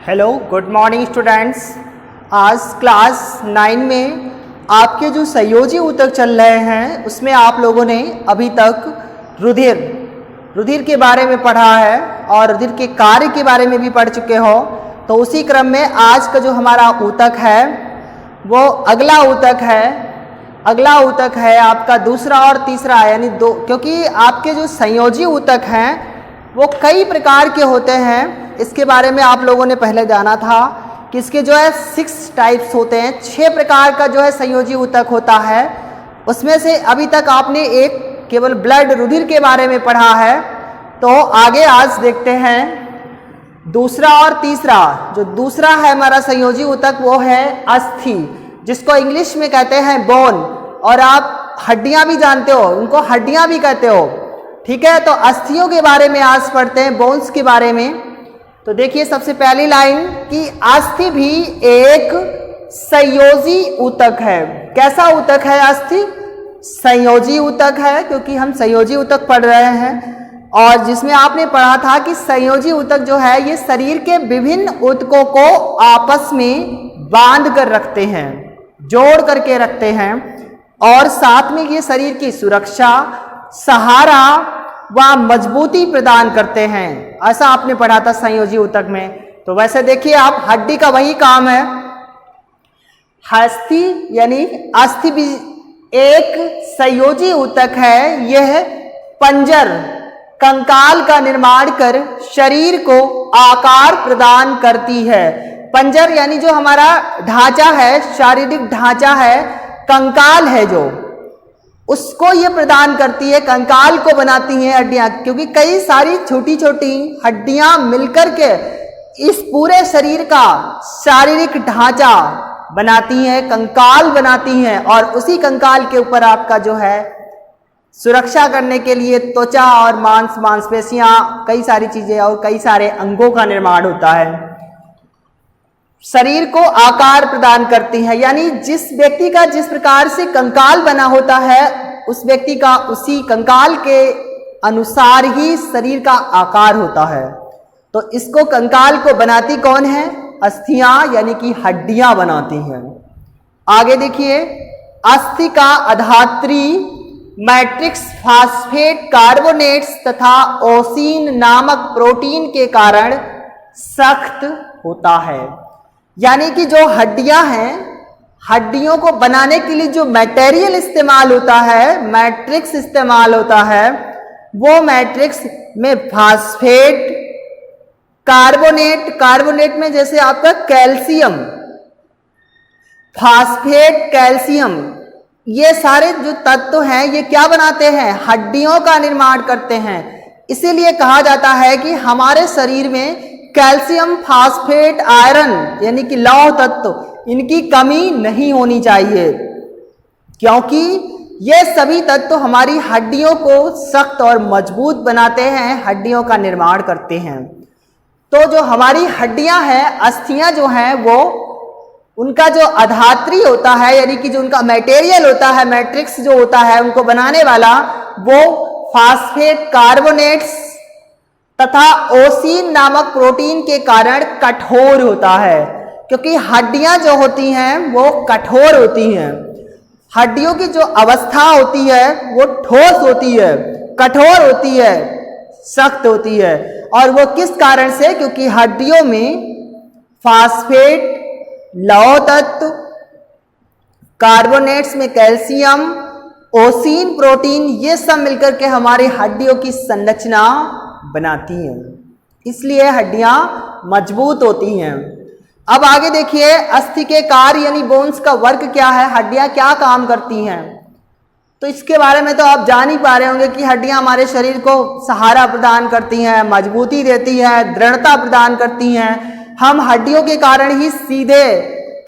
Hello, good morning students. आज class 9 में आपके जो संयोजी ऊतक चल रहे हैं उसमें आप लोगों ने अभी तक रुधिर के बारे में पढ़ा है और रुधिर के कार्य के बारे में भी पढ़ चुके हो। तो उसी क्रम में आज का जो हमारा ऊतक है वो अगला ऊतक है आपका दूसरा और तीसरा, यानी दो, क्योंकि आपके जो संयोजी ऊतक हैं वो कई प्रकार के होते हैं। इसके बारे में आप लोगों ने पहले जाना था कि इसके जो है 6 टाइप्स होते हैं, 6 प्रकार का जो है संयोजी ऊतक होता है। उसमें से अभी तक आपने एक केवल ब्लड रुधिर के बारे में पढ़ा है। तो आगे आज देखते हैं दूसरा और तीसरा। जो दूसरा है हमारा संयोजी ऊतक वो है अस्थि, जिसको इंग्लिश में कहते हैं बोन, और आप हड्डियां भी जानते हो, उनको हड्डियां भी कहते हो, ठीक है। तो अस्थियों के बारे में आज पढ़ते हैं, बोन्स के बारे में। तो देखिए सबसे पहली लाइन कि अस्थि भी एक संयोजी ऊतक है। कैसा ऊतक है अस्थि? संयोजी ऊतक है, क्योंकि हम संयोजी ऊतक पढ़ रहे हैं। और जिसमें आपने पढ़ा था कि संयोजी ऊतक जो है ये शरीर के विभिन्न ऊतकों को आपस में बांध कर रखते हैं, जोड़ करके रखते हैं, और साथ में ये शरीर की सुरक्षा, सहारा व मजबूती प्रदान करते हैं। ऐसा आपने पढ़ा था संयोजी ऊतक में। तो वैसे देखिए आप, हड्डी का वही काम है। अस्थि यानी अस्थि भी एक संयोजी ऊतक है। यह पंजर, कंकाल का निर्माण कर शरीर को आकार प्रदान करती है। पंजर यानी जो हमारा ढांचा है, शारीरिक ढांचा है, कंकाल है जो, उसको ये प्रदान करती है, कंकाल को बनाती हैं हड्डियां, क्योंकि कई सारी छोटी छोटी हड्डियां मिलकर के इस पूरे शरीर का शारीरिक ढांचा बनाती हैं, कंकाल बनाती हैं। और उसी कंकाल के ऊपर आपका जो है सुरक्षा करने के लिए त्वचा और मांसपेशियां, कई सारी चीजें और कई सारे अंगों का निर्माण होता है। शरीर को आकार प्रदान करती है, यानी जिस व्यक्ति का जिस प्रकार से कंकाल बना होता है उस व्यक्ति का उसी कंकाल के अनुसार ही शरीर का आकार होता है। तो इसको, कंकाल को बनाती कौन है? अस्थियां, यानी कि हड्डियां बनाती हैं। आगे देखिए, अस्थि का अधात्री मैट्रिक्स फास्फेट कार्बोनेट्स तथा ओसीन नामक प्रोटीन के कारण सख्त होता है। यानी कि जो हड्डियां हैं, हड्डियों को बनाने के लिए जो मटेरियल इस्तेमाल होता है, मैट्रिक्स इस्तेमाल होता है, वो मैट्रिक्स में फास्फेट, कार्बोनेट में जैसे आपका कैल्शियम, फास्फेट, कैल्शियम, ये सारे जो तत्व हैं ये क्या बनाते हैं? हड्डियों का निर्माण करते हैं। इसीलिए कहा जाता है कि हमारे शरीर में कैल्शियम, फास्फेट, आयरन यानी कि लौह तत्व, इनकी कमी नहीं होनी चाहिए, क्योंकि ये सभी तत्व हमारी हड्डियों को सख्त और मजबूत बनाते हैं, हड्डियों का निर्माण करते हैं। तो जो हमारी हड्डियां हैं, अस्थियां जो हैं, वो उनका जो अधात्री होता है, यानी कि जो उनका मटेरियल होता है, मैट्रिक्स जो होता है उनको बनाने वाला, वो फास्फेट, कार्बोनेट्स तथा ओसीन नामक प्रोटीन के कारण कठोर होता है। क्योंकि हड्डियां जो होती हैं वो कठोर होती हैं। हड्डियों की जो अवस्था होती है वो ठोस होती है, कठोर होती है, सख्त होती है। और वो किस कारण से? क्योंकि हड्डियों में फास्फेट, लौह तत्व, कार्बोनेट्स में कैल्शियम, ओसीन प्रोटीन, ये सब मिलकर के हमारी हड्डियों की संरचना बनाती हैं, इसलिए हड्डियां मजबूत होती हैं। अब आगे देखिए, अस्थि के कार्य यानी बोन्स का वर्क क्या है, हड्डियां क्या काम करती हैं। तो इसके बारे में तो आप जान ही पा रहे होंगे कि हड्डियां हमारे शरीर को सहारा प्रदान करती हैं, मजबूती देती हैं, दृढ़ता प्रदान करती हैं। हम हड्डियों के कारण ही सीधे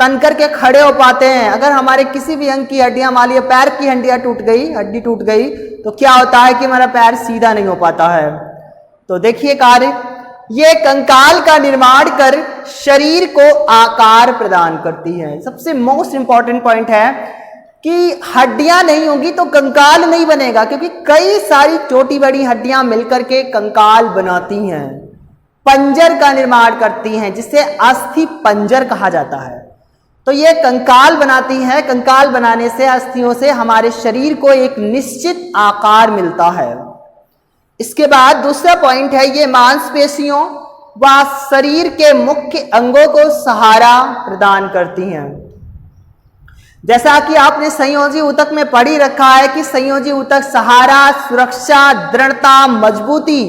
तन करके खड़े हो पाते हैं। अगर हमारे किसी भी अंग की हड्डियां, मान लिया पैर की हड्डी टूट गई तो क्या होता है कि हमारा पैर सीधा नहीं हो पाता है। तो देखिए कार्य, ये कंकाल का निर्माण कर शरीर को आकार प्रदान करती है। सबसे मोस्ट इंपॉर्टेंट पॉइंट है कि हड्डियां नहीं होंगी तो कंकाल नहीं बनेगा, क्योंकि कई सारी छोटी बड़ी हड्डियां मिलकर के कंकाल बनाती हैं। पंजर का निर्माण करती हैं, जिसे अस्थि पंजर कहा जाता है। तो ये कंकाल बनाती हैं। कंकाल बनाने से अस्थियों से हमारे शरीर को एक निश्चित आकार मिलता है। इसके बाद दूसरा पॉइंट है, ये मांसपेशियों व शरीर के मुख्य अंगों को सहारा प्रदान करती हैं। जैसा कि आपने संयोजी ऊतक में पढ़ ही रखा है कि संयोजी ऊतक सहारा, सुरक्षा, दृढ़ता, मजबूती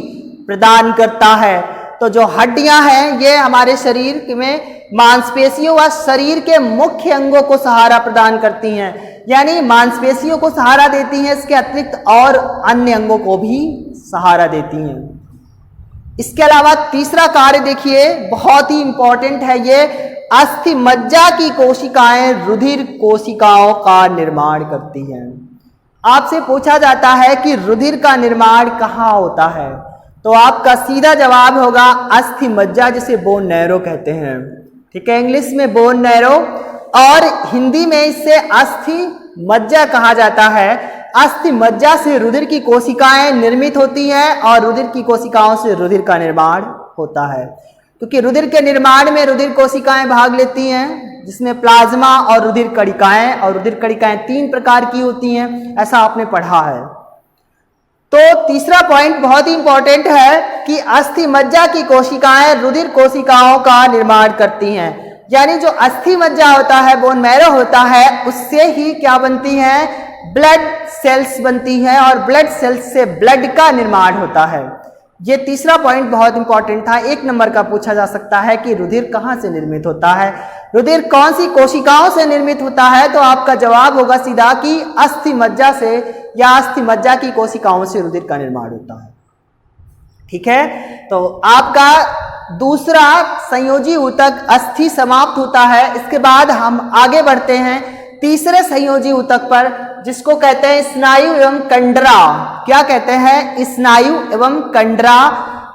प्रदान करता है। तो जो हड्डियां हैं ये हमारे शरीर में मांसपेशियों व शरीर के मुख्य अंगों को सहारा प्रदान करती हैं, यानी मांसपेशियों को सहारा देती हैं, इसके अतिरिक्त और अन्य अंगों को भी सहारा देती हैं। इसके अलावा तीसरा कार्य देखिए, बहुत ही इंपॉर्टेंट है, ये अस्थि मज्जा की कोशिकाएं रुधिर कोशिकाओं का निर्माण करती हैं। आपसे पूछा जाता है कि रुधिर का निर्माण कहाँ होता है, तो आपका सीधा जवाब होगा अस्थि मज्जा, जिसे बोन नैरो कहते हैं। ठीक है, इंग्लिश में बोन नैरो और हिंदी में इसे अस्थि मज्जा कहा जाता है। अस्थि मज्जा से रुधिर की कोशिकाएं निर्मित होती हैं और रुधिर की कोशिकाओं से रुधिर का निर्माण होता है। क्योंकि रुधिर के निर्माण में रुधिर कोशिकाएं भाग लेती हैं, जिसमें प्लाज्मा और रुधिर कणिकाएं, और रुधिर कणिकाएं 3 प्रकार की होती हैं, ऐसा आपने पढ़ा है। तो तीसरा पॉइंट बहुत ही इंपॉर्टेंट है कि अस्थि मज्जा की कोशिकाएं रुधिर कोशिकाओं का निर्माण करती हैं, यानी जो अस्थि मज्जा होता है, बोन मैरो होता है, उससे ही क्या बनती है, ब्लड सेल्स बनती हैं और ब्लड सेल्स से ब्लड का निर्माण होता है। ये तीसरा पॉइंट बहुत इंपॉर्टेंट था, 1 नंबर का पूछा जा सकता है कि रुधिर कहाँ से निर्मित होता है, रुधिर कौन सी कोशिकाओं से निर्मित होता है, तो आपका जवाब होगा सीधा कि अस्थि मज्जा से या अस्थि मज्जा की कोशिकाओं से रुधिर का निर्माण होता है। ठीक है, तो आपका दूसरा संयोजी ऊतक अस्थि समाप्त होता है। इसके बाद हम आगे बढ़ते हैं तीसरे संयोजी ऊतक पर, जिसको कहते हैं स्नायु एवं कंडरा। क्या कहते हैं, स्नायु एवं कंडरा,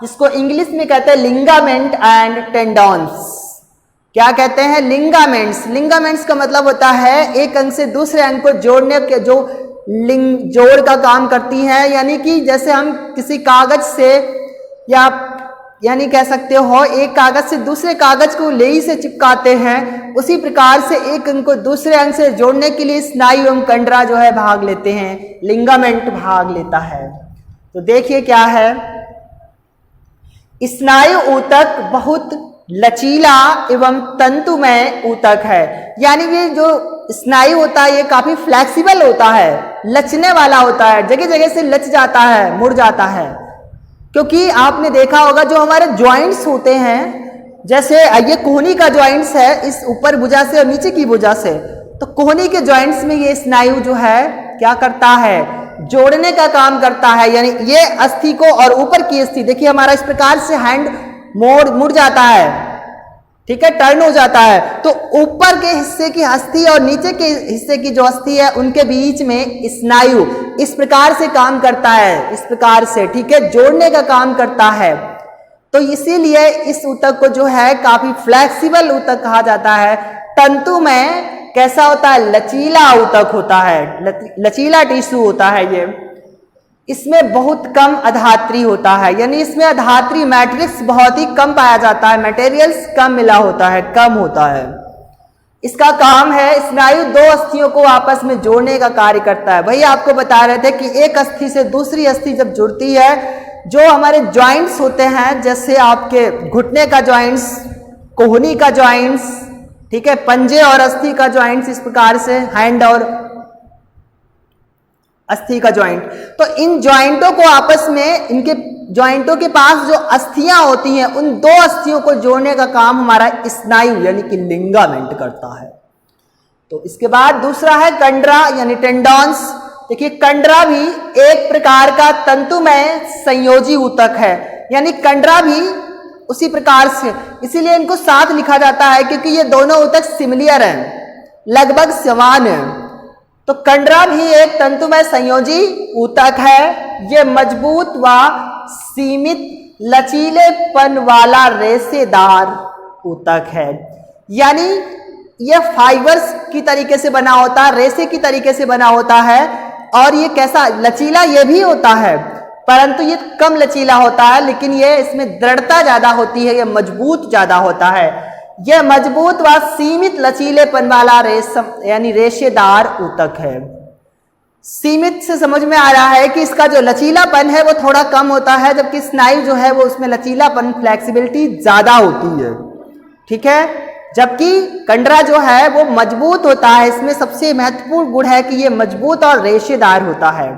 जिसको इंग्लिश में कहते हैं लिंगामेंट एंड टेंडॉन्स। क्या कहते हैं, लिंगामेंट्स। लिंगामेंट्स का मतलब होता है एक अंग से दूसरे अंग को जोड़ने के, जो लिंग जोड़ का काम करती है, यानी कि जैसे हम किसी कागज से या यानी कह सकते हो एक कागज से दूसरे कागज को लेई से चिपकाते हैं, उसी प्रकार से एक अंग को दूसरे अंग से जोड़ने के लिए स्नायु एवं कंडरा जो है भाग लेते हैं, लिंगामेंट भाग लेता है। तो देखिए क्या है, स्नायु ऊतक बहुत लचीला एवं तंतुमय ऊतक है, यानी ये जो स्नायु होता है ये काफी फ्लेक्सिबल होता है, लचने वाला होता है, जगह जगह से लच जाता है, मुड़ जाता है। क्योंकि आपने देखा होगा जो हमारे जॉइंट्स होते हैं, जैसे ये कोहनी का जॉइंट्स है, इस ऊपर भुजा से और नीचे की भुजा से, तो कोहनी के जॉइंट्स में ये स्नायु जो है क्या करता है, जोड़ने का काम करता है। यानी ये अस्थि को और ऊपर की अस्थि, देखिए हमारा इस प्रकार से हैंड मुड़ जाता है, ठीक है, टर्न हो जाता है, तो ऊपर के हिस्से की अस्थि और नीचे के हिस्से की जो अस्थि है उनके बीच में स्नायु इस प्रकार से काम करता है, इस प्रकार से, ठीक है, जोड़ने का काम करता है। तो इसीलिए इस ऊतक को जो है काफी फ्लेक्सिबल ऊतक कहा जाता है। तंतु में कैसा होता है, लचीला ऊतक होता है, लचीला टिश्यू होता है ये। इसमें बहुत कम अधात्री होता है, यानी इसमें अधात्री मैट्रिक्स बहुत ही कम पाया जाता है, मटेरियल्स कम मिला होता है, कम होता है। इसका काम है स्नायु 2 अस्थियों को आपस में जोड़ने का कार्य करता है। वही आपको बता रहे थे कि एक अस्थि से दूसरी अस्थि जब जुड़ती है, जो हमारे जॉइंट्स होते हैं, जैसे आपके घुटने का जॉइंट्स, कोहनी का जॉइंट्स, ठीक है, पंजे और अस्थि का जॉइंट्स, इस प्रकार से हैंड और अस्थि का जॉइंट, तो इन जॉइंटों को आपस में, इनके जॉइंटों के पास जो अस्थियां होती हैं, उन 2 अस्थियों को जोड़ने का काम हमारा स्नायु यानी कि लिंगामेंट करता है। तो इसके बाद दूसरा है कंडरा यानी टेंडॉन्स। देखिए कंडरा भी एक प्रकार का तंतुमय संयोजी ऊतक है, यानी कंडरा भी उसी प्रकार से, इसीलिए इनको साथ लिखा जाता है क्योंकि ये दोनों ऊतक सिमिलियर हैं, लगभग समान हैं। तो कंडरा भी एक तंतुमय संयोजी ऊतक है। ये मजबूत व सीमित लचीलेपन वाला रेशेदार ऊतक है, यानी ये फाइबर्स की तरीके से बना होता है, रेशे की तरीके से बना होता है, और ये कैसा लचीला ये भी होता है। परंतु ये कम लचीला होता है, लेकिन ये इसमें दृढ़ता ज्यादा होती है, ये मजबूत ज्यादा होता है। यह मजबूत व सीमित लचीलेपन वाला रेशम यानी रेशेदार ऊतक है। सीमित से समझ में आ रहा है कि इसका जो लचीलापन है वो थोड़ा कम होता है, जबकि स्नायु जो है वो उसमें लचीलापन फ्लेक्सिबिलिटी ज्यादा होती है। ठीक है, जबकि कंडरा जो है वो मजबूत होता है। इसमें सबसे महत्वपूर्ण गुण है कि ये मजबूत और रेशेदार होता है।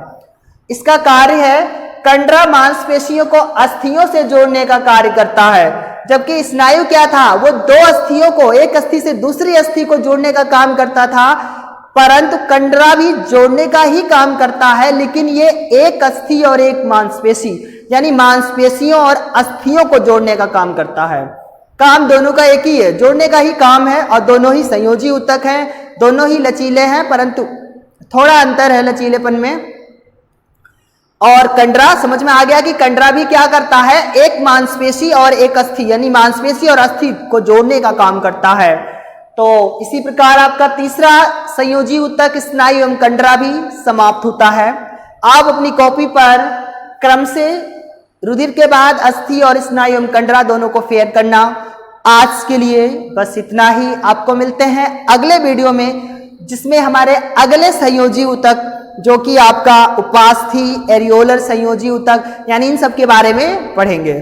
इसका कार्य है कंडरा मांसपेशियों को अस्थियों से जोड़ने का कार्य करता है, जबकि स्नायु क्या था, वो दो अस्थियों को, एक अस्थि से दूसरी अस्थि को जोड़ने का काम करता था। परंतु कंडरा भी जोड़ने का ही काम करता है, लेकिन ये एक अस्थि और एक मांसपेशी यानी मांसपेशियों और अस्थियों को जोड़ने का काम करता है। काम दोनों का एक ही है, जोड़ने का ही काम है, और दोनों ही संयोजी ऊतक हैं, दोनों ही लचीले हैं, परंतु थोड़ा अंतर है लचीलेपन में। और कंडरा समझ में आ गया कि कंडरा भी क्या करता है, एक मांसपेशी और एक अस्थि यानी मांसपेशी और अस्थि को जोड़ने का काम करता है। तो इसी प्रकार आपका तीसरा संयोजी ऊतक स्नायु एवं कंडरा भी समाप्त होता है। आप अपनी कॉपी पर क्रम से रुधिर के बाद अस्थि और स्नायु एवं कंडरा दोनों को फेयर करना। आज के लिए बस इतना ही। आपको मिलते हैं अगले वीडियो में, जिसमें हमारे अगले संयोजी ऊतक जो कि आपका उपास्थि एरियोलर संयोजी ऊतक यानी इन सब के बारे में पढ़ेंगे।